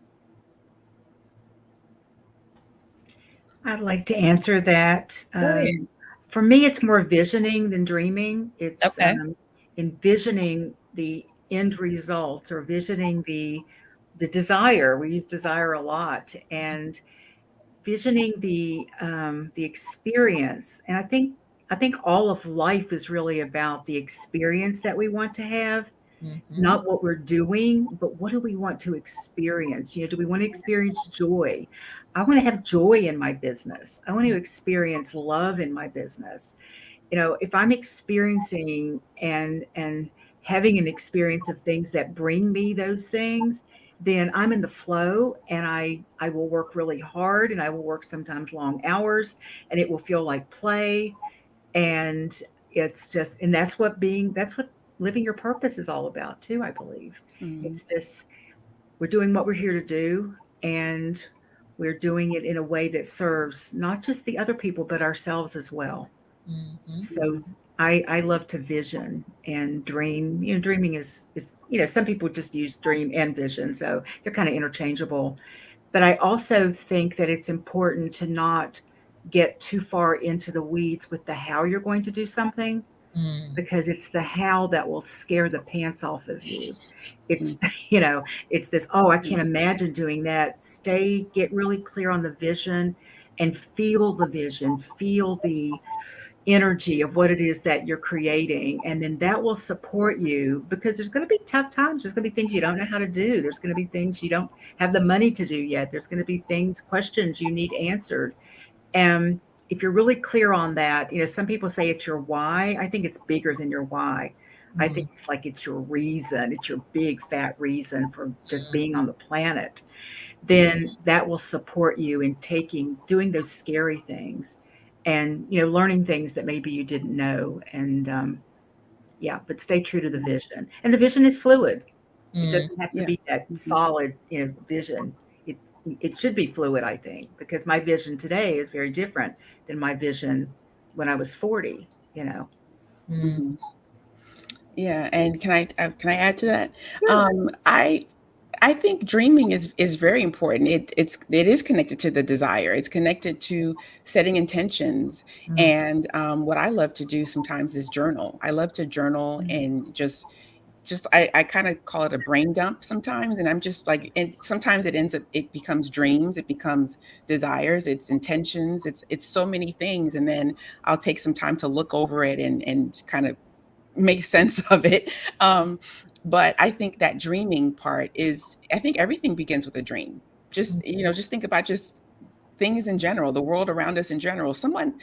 I'd like to answer that. Go ahead. For me, it's more visioning than dreaming. It's Okay. envisioning the end results or visioning the desire. We use desire a lot, and visioning the experience. And I think all of life is really about the experience that we want to have, not what we're doing, but what do we want to experience? Do we want to experience joy? I want to have joy in my business. I want to experience love in my business. If I'm experiencing and having an experience of things that bring me those things, then I'm in the flow, and I will work really hard, and I will work sometimes long hours, and it will feel like play. And that's what living your purpose is all about too, I believe. It's this, we're doing what we're here to do, and we're doing it in a way that serves not just the other people, but ourselves as well. So I love to vision and dream. Dreaming is some people just use dream and vision, so they're kind of interchangeable. But I also think that it's important to not get too far into the weeds with the how you're going to do something, because it's the how that will scare the pants off of you. It's, it's this, oh, I can't imagine doing that. Get really clear on the vision and feel the vision, feel the energy of what it is that you're creating. And then that will support you, because there's going to be tough times. There's going to be things you don't know how to do. There's going to be things you don't have the money to do yet. There's going to be questions you need answered. And if you're really clear on that, some people say it's your why. I think it's bigger than your why. I think it's your reason. It's your big fat reason for just being on the planet. Then that will support you in doing those scary things, and learning things that maybe you didn't know. And but stay true to the vision. And the vision is fluid. It doesn't have to be that solid vision. It should be fluid, I think, because my vision today is very different than my vision when I was 40. Yeah, and can I add to that? Sure. I think dreaming is very important. It is connected to the desire. It's connected to setting intentions. And what I love to do sometimes is journal. I love to journal and just I kind of call it a brain dump sometimes. And I'm just like, and sometimes it becomes dreams, it becomes desires, it's intentions, it's so many things. And then I'll take some time to look over it and kind of make sense of it. But I think that dreaming part I think everything begins with a dream. Just think about just things in general, the world around us in general. Someone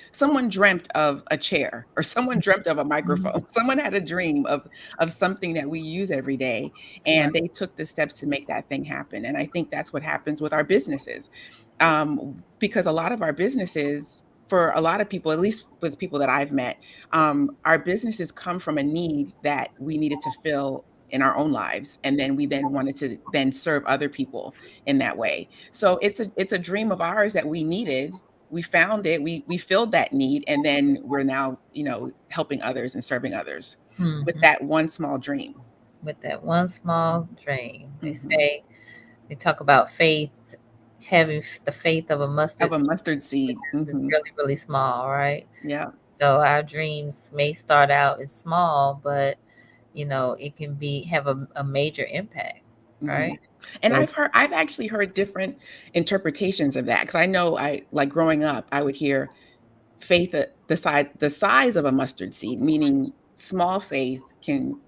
dreamt of a chair, or someone dreamt of a microphone. Someone had a dream of something that we use every day, and they took the steps to make that thing happen. And I think that's what happens with our businesses, because a lot of our businesses, for a lot of people, at least with people that I've met, our businesses come from a need that we needed to fill in our own lives, and then we wanted to serve other people in that way. So it's a dream of ours that we needed. We found it, we filled that need, and then we're now helping others and serving others with that one small dream. With that one small dream, they talk about faith, having the faith of a mustard seed. It's really, really small, right? Yeah. So our dreams may start out as small, but it can have a major impact, right? And I've actually heard different interpretations of that, because I know like growing up, I would hear faith the size of a mustard seed, meaning small faith can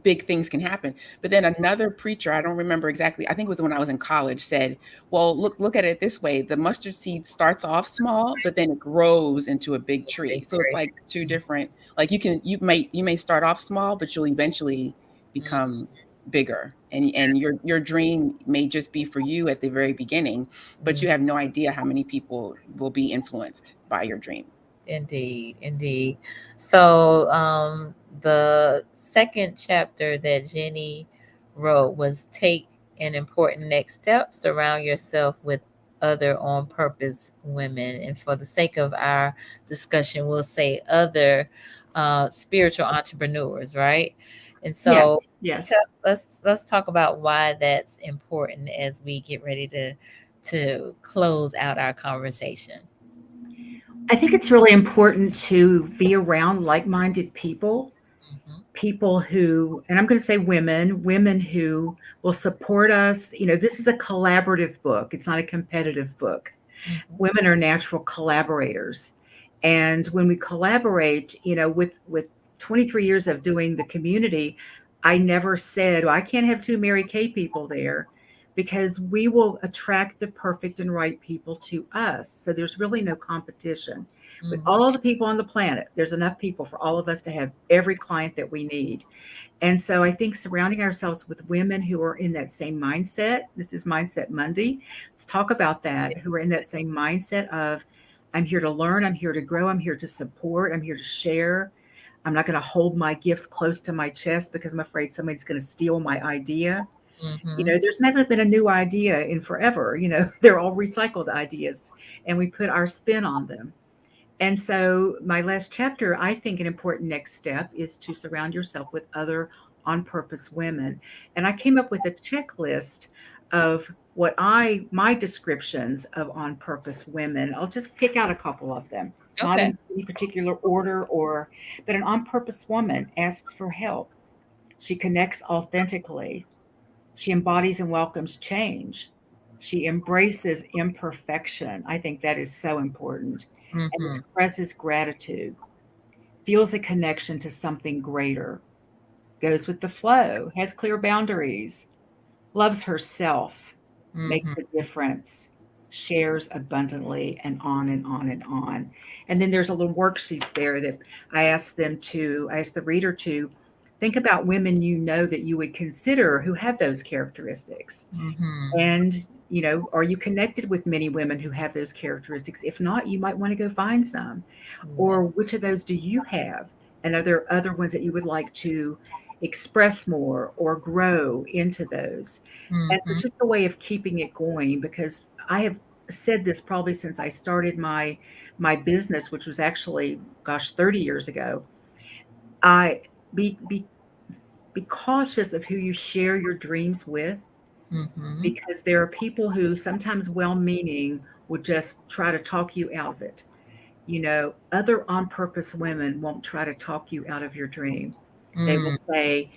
big things can happen. But then another preacher, I don't remember exactly, I think it was when I was in college, said, well, look at it this way: the mustard seed starts off small, but then it grows into a big tree. So it's like two different, like you may start off small, but you'll eventually become bigger. And your dream may just be for you at the very beginning, but you have no idea how many people will be influenced by your dream. Indeed. So the second chapter that Ginny wrote was Take an important next step. Surround yourself with other on purpose women. And for the sake of our discussion, we'll say other spiritual entrepreneurs, right? And so Yes. let's talk about why that's important as we get ready to close out our conversation. I think it's really important to be around like-minded people, Mhm, people who, and I'm going to say women who will support us. This is a collaborative book. It's not a competitive book. mhm, Women are natural collaborators. And when we collaborate, with 23 years of doing the community, I never said, well, I can't have two Mary Kay people there, because we will attract the perfect and right people to us. So there's really no competition. With mhm. all the people on the planet, there's enough people for all of us to have every client that we need. And so I think surrounding ourselves with women who are in that same mindset, this is Mindset Monday. Let's talk about that, who are in that same mindset of, I'm here to learn, I'm here to grow, I'm here to support, I'm here to share. I'm not going to hold my gifts close to my chest because I'm afraid somebody's going to steal my idea. Mhm. There's never been a new idea in forever. They're all recycled ideas, and we put our spin on them. And so, my last chapter, I think an important next step is to surround yourself with other on purpose women. And I came up with a checklist of my descriptions of on purpose women. I'll just pick out a couple of them, not Okay. in any particular order, but an on purpose woman asks for help. She connects authentically. She embodies and welcomes change. She embraces imperfection. I think that is so important, and Mhm. expresses gratitude, feels a connection to something greater, goes with the flow, has clear boundaries, loves herself, makes Mhm. a difference, shares abundantly, and on and on and on. And then there's a little worksheets there that I asked the reader to think about women that you would consider who have those characteristics. Mhm. And, are you connected with many women who have those characteristics? If not, you might want to go find some. Or Yes. which of those do you have? And are there other ones that you would like to express more or grow into those? And it's Mhm. just a way of keeping it going, because I have said this probably since I started my business, which was actually, gosh, 30 years ago. I be be cautious of who you share your dreams with, Mhm. because there are people who, sometimes well-meaning, would just try to talk you out of it. Other on purpose women won't try to talk you out of your dream. They will Mm. say,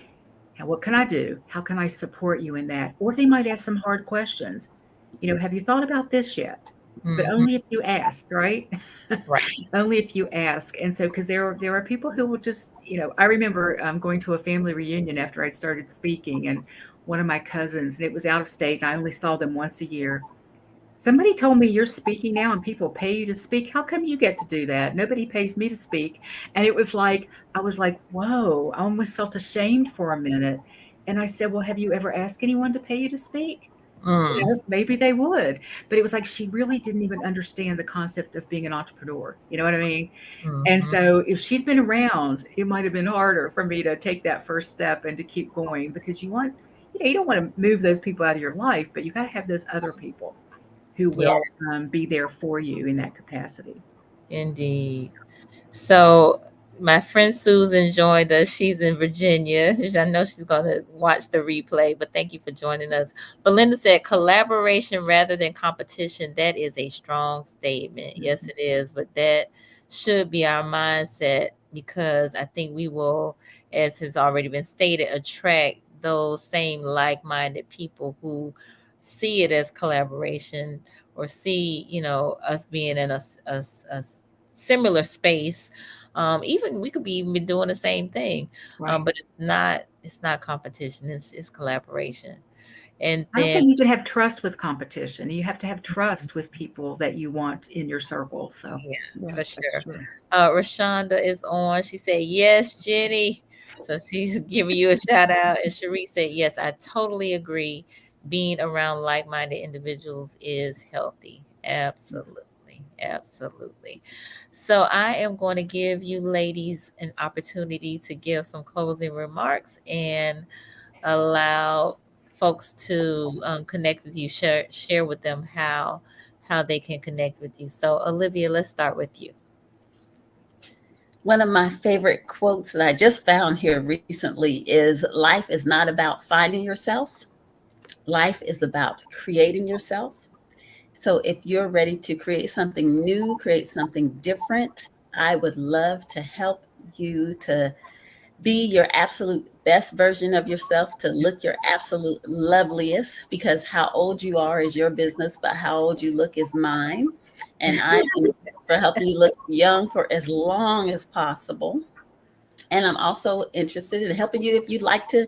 "Now, what can I do? How can I support you in that?" Or they might ask some hard questions. Have you thought about this yet? But Mhm. only if you ask, right? Right. Only if you ask. And so, because there are people who will just, I remember going to a family reunion after I'd started speaking, and one of my cousins, and it was out of state, and I only saw them once a year. Somebody told me, you're speaking now and people pay you to speak. How come you get to do that? Nobody pays me to speak. And it was like, I was like, whoa, I almost felt ashamed for a minute. And I said, well, have you ever asked anyone to pay you to speak? Mm. Maybe they would. But it was like she really didn't even understand the concept of being an entrepreneur. You know what I mean? And Mhm. so if she'd been around, it might have been harder for me to take that first step and to keep going, because you don't want to move those people out of your life, but you got to have those other people who Yeah, will be there for you in that capacity. indeed. So my friend Susan joined us. She's in Virginia. I know she's going to watch the replay, but thank you for joining us. Belinda said collaboration rather than competition. That is a strong statement. Yes, Mhm. it is. But that should be our mindset, because I think we will, as has already been stated, attract those same like-minded people who see it as collaboration, or see, us being in a similar space. Even we could be even doing the same thing, Right. but it's not competition. It's collaboration. And I don't then, think you can have trust with competition. You have to have trust with people that you want in your circle. So, yeah, Yeah, for that's sure. true. Rashonda is on. She said yes, Jenny. So she's giving you a shout out. And Cherie said yes. I totally agree. Being around like-minded individuals is healthy. Absolutely, absolutely. So I am going to give you ladies an opportunity to give some closing remarks and allow folks to connect with you, share with them how they can connect with you. So Olivia, let's start with you. One of my favorite quotes that I just found here recently is, life is not about finding yourself. Life is about creating yourself. So if you're ready to create something new, create something different, I would love to help you to be your absolute best version of yourself, to look your absolute loveliest, because how old you are is your business, but how old you look is mine. And I'm for helping you look young for as long as possible. And I'm also interested in helping you if you'd like to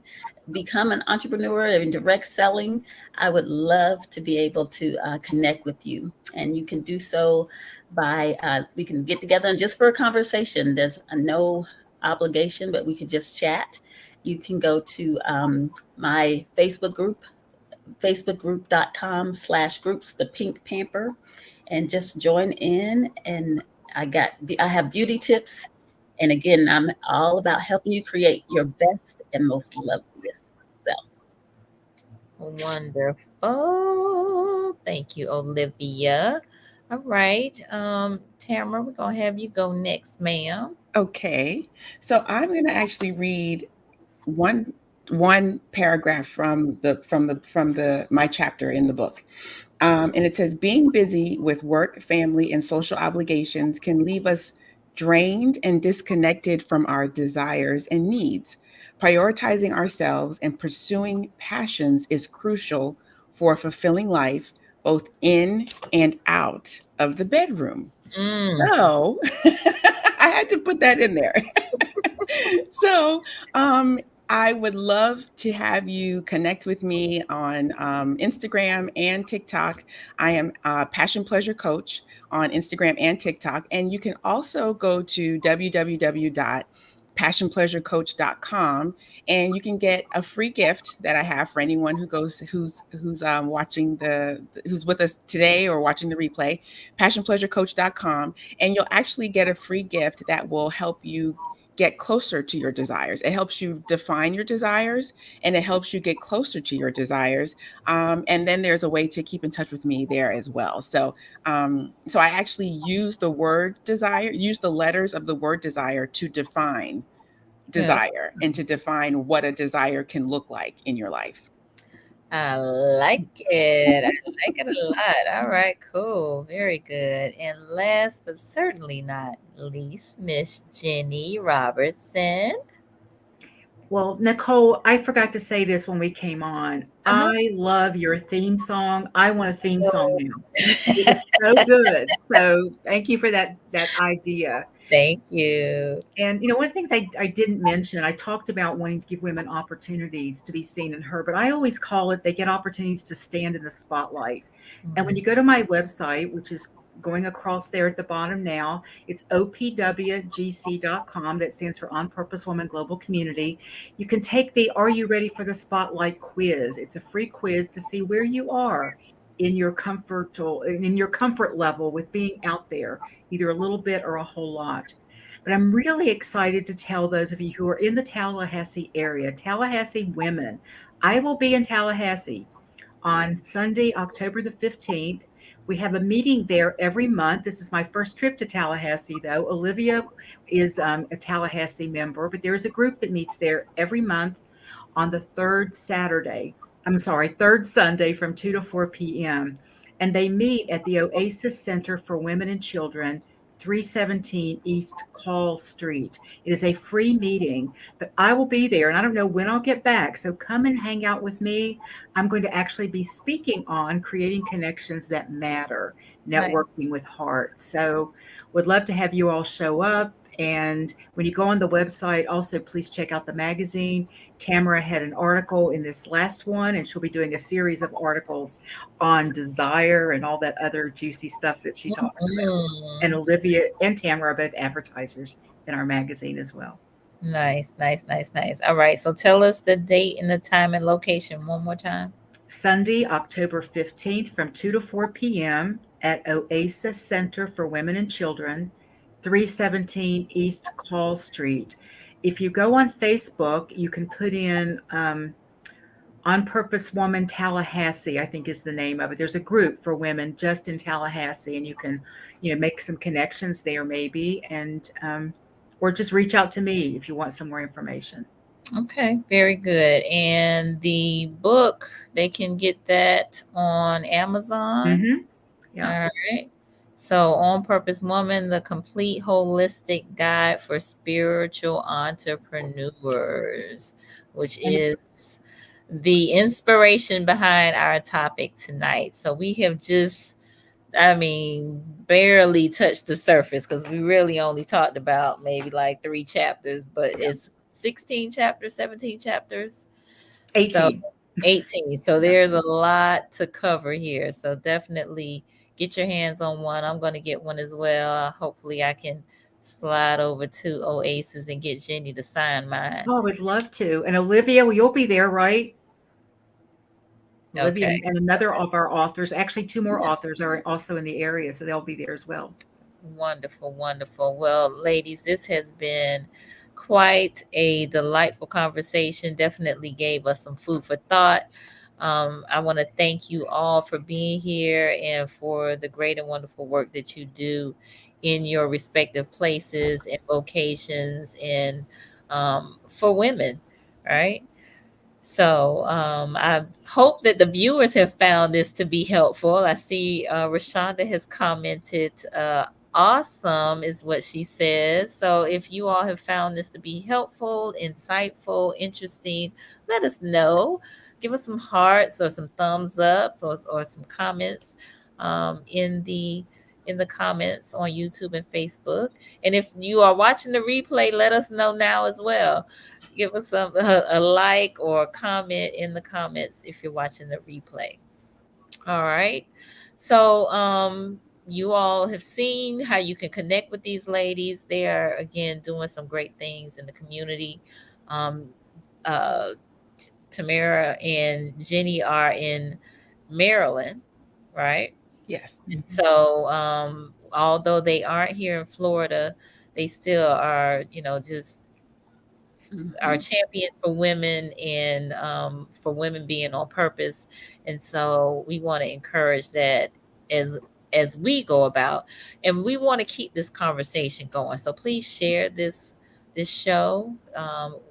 become an entrepreneur in direct selling. I would love to be able to connect with you. And you can do so by, we can get together and just for a conversation. There's no obligation, but we could just chat. You can go to my Facebook group, facebookgroup.com/groups, the Pink Pamper, and just join in. And I have beauty tips. And again, I'm all about helping you create your best and most loveliest self. Wonderful. Thank you, Olivia. All right. Tamara, we're gonna have you go next, ma'am. Okay. So I'm going to actually read one paragraph from my chapter in the book. And it says, being busy with work, family, and social obligations can leave us drained and disconnected from our desires and needs. Prioritizing ourselves and pursuing passions is crucial for a fulfilling life, both in and out of the bedroom. So I had to put that in there. So I would love to have you connect with me on Instagram and TikTok. I am a Passion Pleasure Coach on Instagram and TikTok. And you can also go to www.passionpleasurecoach.com, and you can get a free gift that I have for anyone who's watching who's with us today or watching the replay. Passionpleasurecoach.com, and you'll actually get a free gift that will help you get closer to your desires. It helps you define your desires, and it helps you get closer to your desires. And then there's a way to keep in touch with me there as well. So I actually use the word desire, use the letters of the word desire to define desire and to define what a desire can look like in your life. I like it. I like it a lot. All right, cool. Very good. And last but certainly not least, Miss Ginny Robertson. Well, Nicole, I forgot to say this when we came on. I love your theme song. I want a theme song now. It is so good. So thank you for that idea. Thank you. And, one of the things I didn't mention, I talked about wanting to give women opportunities to be seen and heard, but I always call it they get opportunities to stand in the spotlight. And when you go to my website, which is going across there at the bottom now, it's opwgc.com. That stands for On Purpose Woman Global Community. You can take the Are You Ready for the Spotlight quiz. It's a free quiz to see where you are in your comfort level with being out there, either a little bit or a whole lot. But I'm really excited to tell those of you who are in the Tallahassee area, Tallahassee women, I will be in Tallahassee on Sunday, October the 15th. We have a meeting there every month. This is my first trip to Tallahassee, though. Olivia is a Tallahassee member, but there is a group that meets there every month on the third Sunday from 2 to 4 p.m. And they meet at the Oasis Center for Women and Children, 317 East Call Street. It is a free meeting, but I will be there, and I don't know when I'll get back. So come and hang out with me. I'm going to actually be speaking on creating connections that matter, networking with heart. So would love to have you all show up. And when you go on the website, also please check out the magazine. Tamara had an article in this last one, and she'll be doing a series of articles on desire and all that other juicy stuff that she talks about. And Olivia and Tamara are both advertisers in our magazine as well. Nice. All right. So tell us the date and the time and location one more time. Sunday, October 15th from 2 to 4 p.m. at Oasis Center for Women and Children, 317 East Call Street. If you go on Facebook, you can put in On Purpose Woman Tallahassee, I think is the name of it. There's a group for women just in Tallahassee, and you can, make some connections there maybe, and or just reach out to me if you want some more information. Okay, very good. And the book, they can get that on Amazon. Yeah. All right. So, On Purpose Woman, the complete holistic guide for spiritual entrepreneurs, which And is the inspiration behind our topic tonight. So, we have just, barely touched the surface because we really only talked about maybe like 3 chapters, but it's 16 chapters, 17 chapters. So 18. 18. So there's a lot to cover here. So definitely get your hands on one. I'm going to get one as well. Hopefully I can slide over to Oasis and get Jenny to sign mine. Oh, I would love to. And Olivia, well, you'll be there, right? Olivia Okay. and another of our authors, actually 2 more Yeah. authors are also in the area, so they'll be there as well. Wonderful, wonderful. Well, ladies, this has been quite a delightful conversation. Definitely gave us some food for thought. I want to thank you all for being here and for the great and wonderful work that you do in your respective places and vocations and for women, right? So I hope that the viewers have found this to be helpful. I see Rashonda has commented, awesome is what she says. So if you all have found this to be helpful, insightful, interesting, let us know. Give us some hearts or some thumbs ups or some comments in the comments on YouTube and Facebook. And if you are watching the replay, let us know now as well. Give us a like or a comment in the comments if you're watching the replay. All right. So you all have seen how you can connect with these ladies. They are again doing some great things in the community. Um, uh, Tamara and Ginny are in Maryland, right? Yes. And so although they aren't here in Florida, they still are, just our champions for women and for women being on purpose. And so we want to encourage that as we go about, and we want to keep this conversation going. So please share this show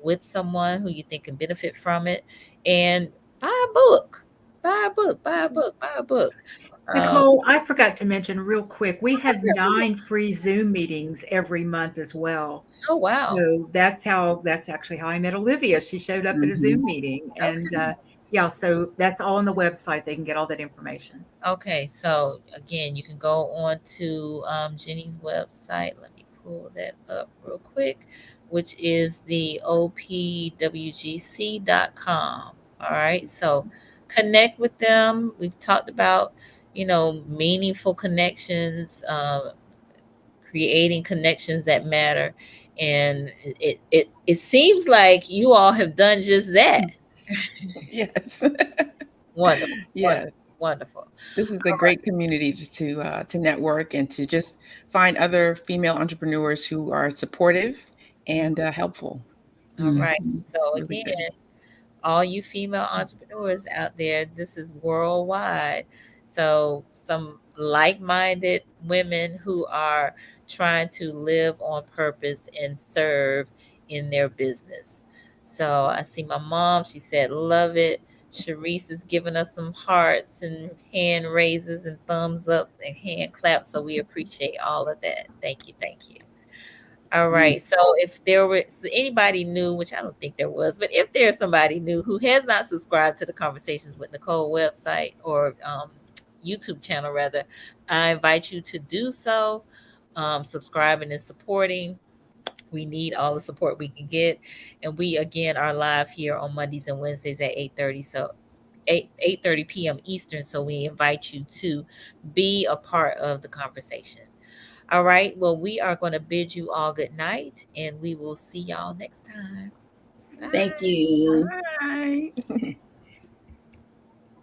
with someone who you think can benefit from it, and buy a book, buy a book, buy a book, buy a book. Nicole, I forgot to mention real quick, we have 9 free Zoom meetings every month as well. Oh wow. So that's actually how I met Olivia. She showed up at a Zoom meeting, and yeah, so that's all on the website. They can get all that information. Okay, so again, you can go on to Jenny's website. Let me pull that up real quick, which is the opwgc.com. All right, so connect with them. We've talked about, meaningful connections, creating connections that matter. And it seems like you all have done just that. Yes. Wonderful. Yes. Wonderful. This is a great community just to network and to just find other female entrepreneurs who are supportive and helpful. All right. It's So really good. again, all you female entrepreneurs out there, this is worldwide. So some like-minded women who are trying to live on purpose and serve in their business. So I see my mom, she said, love it. Sharice is giving us some hearts and hand raises and thumbs up and hand claps. So we appreciate all of that. Thank you. Thank you. All right. So if there was anybody new, which I don't think there was, but if there's somebody new who has not subscribed to the Conversations with Nicole website or YouTube channel, rather, I invite you to do so. Subscribing and supporting. We need all the support we can get. And we, again, are live here on Mondays and Wednesdays at 8:30. So 8:30 p.m. Eastern. So we invite you to be a part of the conversation. All right. Well, we are going to bid you all good night, and we will see y'all next time. Thank you. Bye.